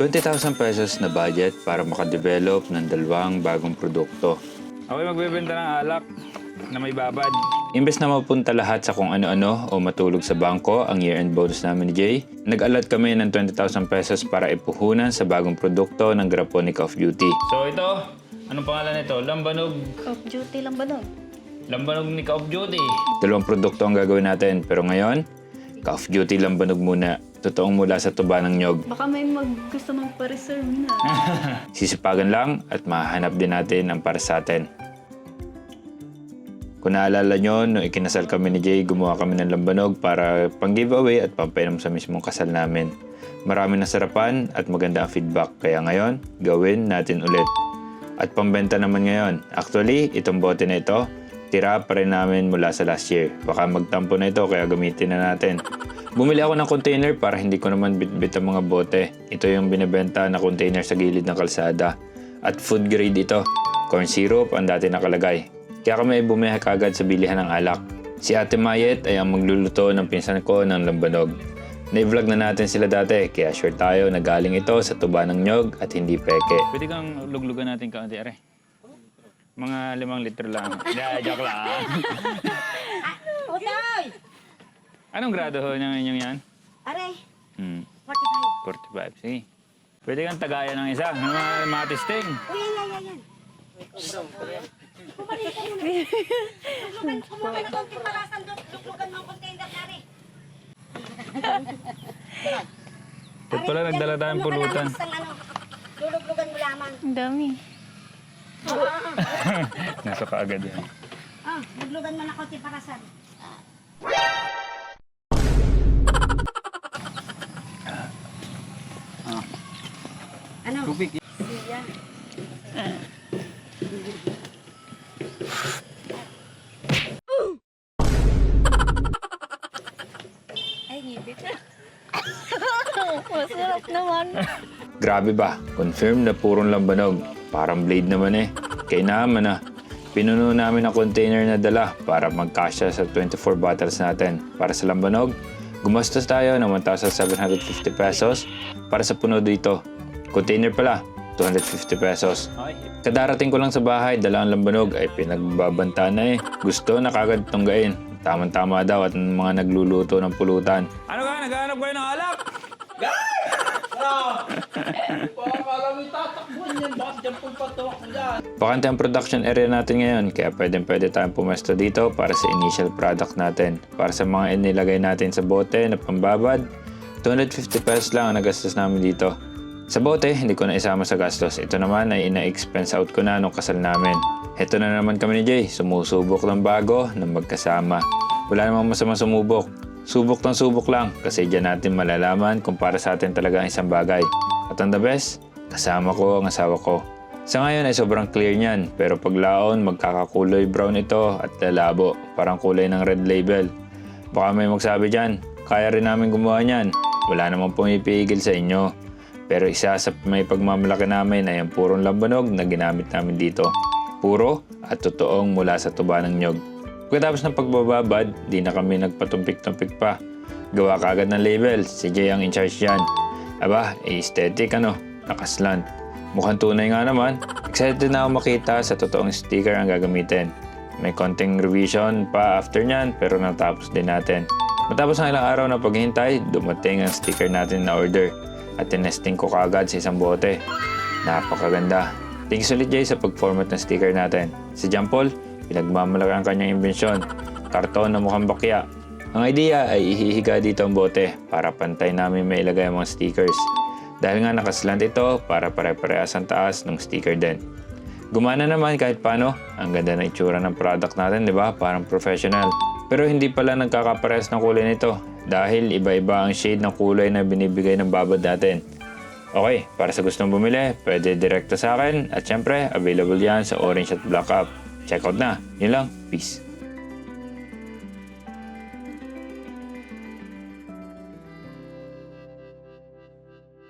20,000 pesos na budget para makadevelop ng dalawang bagong produkto. Ako'y magbebenta ng alak na may babad. Imbes na mapunta lahat sa kung ano-ano o matulog sa bangko ang year-end bonus namin ni Jay, nag-allot kami ng 20,000 pesos para ipuhunan sa bagong produkto ng Grapo ni Call of Duty. So ito, anong pangalan nito? Lambanog. Call of Duty lang ba nun? Lambanog ni Call of Duty. Dalawang produkto ang gagawin natin, pero ngayon, Call of Duty Lambanog muna. Totoong mula sa tuba ng nyog. Baka may gusto magpa-reserve na. Sisipagan lang at mahanap din natin ang para sa atin. Kung naalala nyo, nung ikinasal kami ni Jay, gumawa kami ng lambanog para pang-giveaway at pampainom sa mismong kasal namin. Marami nasarapan at maganda ang feedback, kaya ngayon, gawin natin ulit. At pambenta naman ngayon. Actually, itong bote na ito, tira pa rin namin mula sa last year. Baka magtampo na ito, kaya gamitin na natin. Bumili ako ng container para hindi ko naman bitbit ang mga bote. Ito yung binibenta na container sa gilid ng kalsada. At food grade ito. Corn syrup ang dati nakalagay. Kaya kami ay bumili kagad sa bilihan ng alak. Si Ate Mayet ay ang magluluto ng pinsan ko ng lambanog. Na-vlog na natin sila dati, kaya sure tayo na galing ito sa tuba ng nyog at hindi peke. Pwede kang luglugan natin kaunti, are. Mga 5 litro lang. Joke lang. Utoy! Anong grado ho ng inyong yan? Aray, 45. 45. Sige. Pwede kang tagayan ng isa. Mga testing. Uy, yan. Bumalik ka muna. Luglugan, kumuha ka ng konting parasan doon. Luglugan mo ang container na rin. Ba't pala nagdala tayong pulutan? Luluglugan mo lamang. Ang dami. Nasa kaagad yan. Luglugan mo na konting parasan. Ano? Tubig. Ay, ngibit. Masarap naman. Grabe ba? Confirm na purong lambanog. Parang blade naman eh. Kaya naman ah. Pinuno namin ang container na dala para magkasya sa 24 bottles natin. Para sa lambanog, gumastos tayo ng 1,750 pesos para sa puno dito. Container pala, 250 pesos. Okay. Kadarating ko lang sa bahay, dala ang lambanog ay pinagbabanta na eh. Gusto na kagad tunggain. Tama-tama daw at mga nagluluto ng pulutan. Ano ka? Naghahanap kayo ng alak? Bakante ang production area natin ngayon, kaya pwede tayong pumesto dito para sa initial product natin. Para sa mga inilagay natin sa bote na pambabad, 250 pesos lang ang nagastos namin dito. Sa bote, hindi ko na isama sa gastos. Ito naman ay ina-expense out ko na nung kasal namin. Heto na naman kami ni Jay, sumusubok ng bago na magkasama. Wala namang masama sumubok. Subok ng subok lang kasi dyan natin malalaman kung para sa atin talaga ang isang bagay. At ang the best, kasama ko ang asawa ko. Sa ngayon ay sobrang clear niyan, pero paglaon magkakakulay brown ito at lalabo, parang kulay ng red label. Baka may magsabi dyan, kaya rin namin gumawa niyan. Wala namang pumipigil sa inyo. Pero isa sa may pagmamalaki namin ay ang purong lambanog na ginamit namin dito. Puro at totoong mula sa tuba ng nyog. Pagkatapos ng pagbababad, di na kami nagpatumpik-tumpik pa. Gawa kagad ng label, si Jay ang in charge yan. Aba, aesthetic ano, nakaslant. Mukhang tunay nga naman. Excited na ako makita sa totoong sticker ang gagamitin. May konting revision pa after nyan, pero natapos din natin. Matapos ng ilang araw na paghihintay, dumating ang sticker natin na order. At tinesting ko kagad sa isang bote. Napakaganda. Thank you ulit Jay sa pag-format ng sticker natin. Si John Paul, pinagmamalaki ang kanyang imbensyon. Karton na mukhang bakya. Ang idea ay ihihiga dito ang bote para pantay namin mailagay ang mga stickers. Dahil nga nakaslant ito para pare-parehas ang taas ng sticker din. Gumana naman kahit paano. Ang ganda ng itsura ng product natin, di ba? Parang professional. Pero hindi pala nagkakaparehas ng kulay nito dahil iba-iba ang shade ng kulay na binibigay ng babad natin. Okay, para sa gustong bumili, pwede direkta sa akin at syempre, available yan sa Orange at Black app. Check out na. Yun lang. Peace.